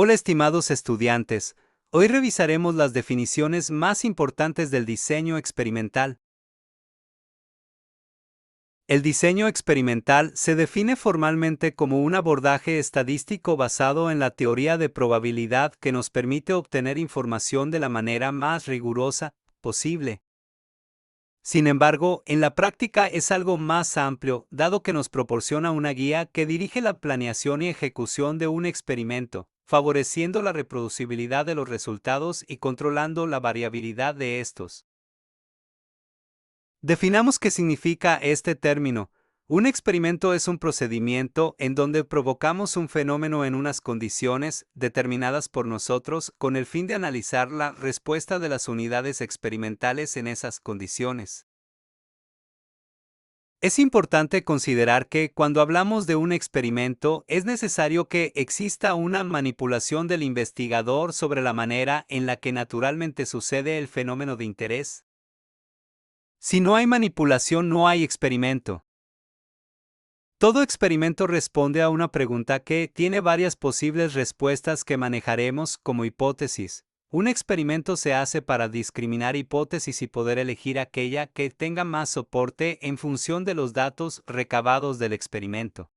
Hola estimados estudiantes, hoy revisaremos las definiciones más importantes del diseño experimental. El diseño experimental se define formalmente como un abordaje estadístico basado en la teoría de probabilidad que nos permite obtener información de la manera más rigurosa posible. Sin embargo, en la práctica es algo más amplio, dado que nos proporciona una guía que dirige la planeación y ejecución de un experimento, favoreciendo la reproducibilidad de los resultados y controlando la variabilidad de estos. Definamos qué significa este término. Un experimento es un procedimiento en donde provocamos un fenómeno en unas condiciones determinadas por nosotros con el fin de analizar la respuesta de las unidades experimentales en esas condiciones. Es importante considerar que cuando hablamos de un experimento es necesario que exista una manipulación del investigador sobre la manera en la que naturalmente sucede el fenómeno de interés. Si no hay manipulación, no hay experimento. Todo experimento responde a una pregunta que tiene varias posibles respuestas que manejaremos como hipótesis. Un experimento se hace para discriminar hipótesis y poder elegir aquella que tenga más soporte en función de los datos recabados del experimento.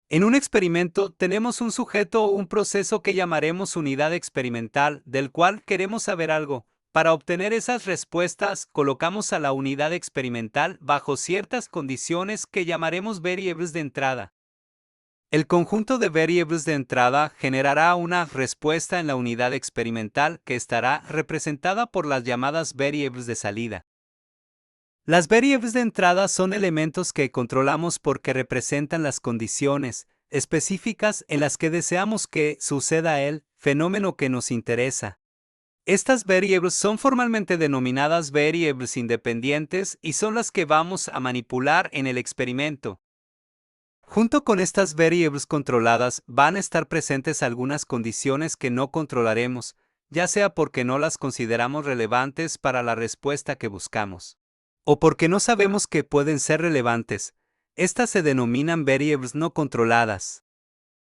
En un experimento tenemos un sujeto o un proceso que llamaremos unidad experimental, del cual queremos saber algo. Para obtener esas respuestas, colocamos a la unidad experimental bajo ciertas condiciones que llamaremos variables de entrada. El conjunto de variables de entrada generará una respuesta en la unidad experimental que estará representada por las llamadas variables de salida. Las variables de entrada son elementos que controlamos porque representan las condiciones específicas en las que deseamos que suceda el fenómeno que nos interesa. Estas variables son formalmente denominadas variables independientes y son las que vamos a manipular en el experimento. Junto con estas variables controladas van a estar presentes algunas condiciones que no controlaremos, ya sea porque no las consideramos relevantes para la respuesta que buscamos, o porque no sabemos que pueden ser relevantes. Estas se denominan variables no controladas.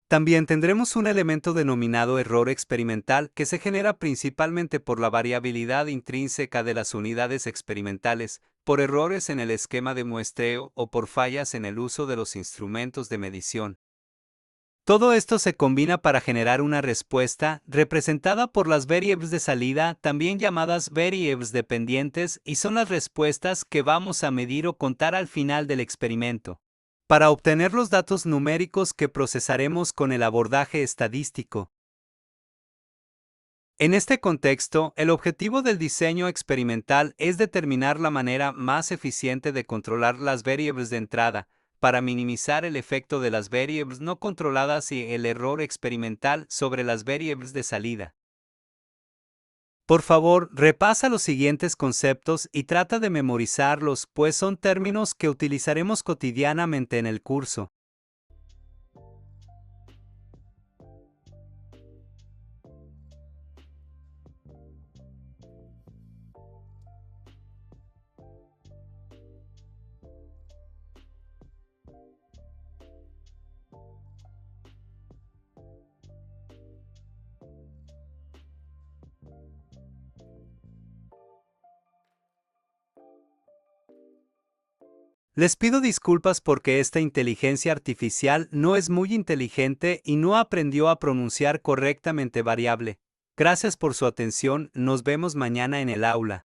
También tendremos un elemento denominado error experimental que se genera principalmente por la variabilidad intrínseca de las unidades experimentales, por errores en el esquema de muestreo o por fallas en el uso de los instrumentos de medición. Todo esto se combina para generar una respuesta representada por las variables de salida, también llamadas variables dependientes, y son las respuestas que vamos a medir o contar al final del experimento, para obtener los datos numéricos que procesaremos con el abordaje estadístico. En este contexto, el objetivo del diseño experimental es determinar la manera más eficiente de controlar las variables de entrada, para minimizar el efecto de las variables no controladas y el error experimental sobre las variables de salida. Por favor, repasa los siguientes conceptos y trata de memorizarlos, pues son términos que utilizaremos cotidianamente en el curso. Les pido disculpas porque esta inteligencia artificial no es muy inteligente y no aprendió a pronunciar correctamente variable. Gracias por su atención, nos vemos mañana en el aula.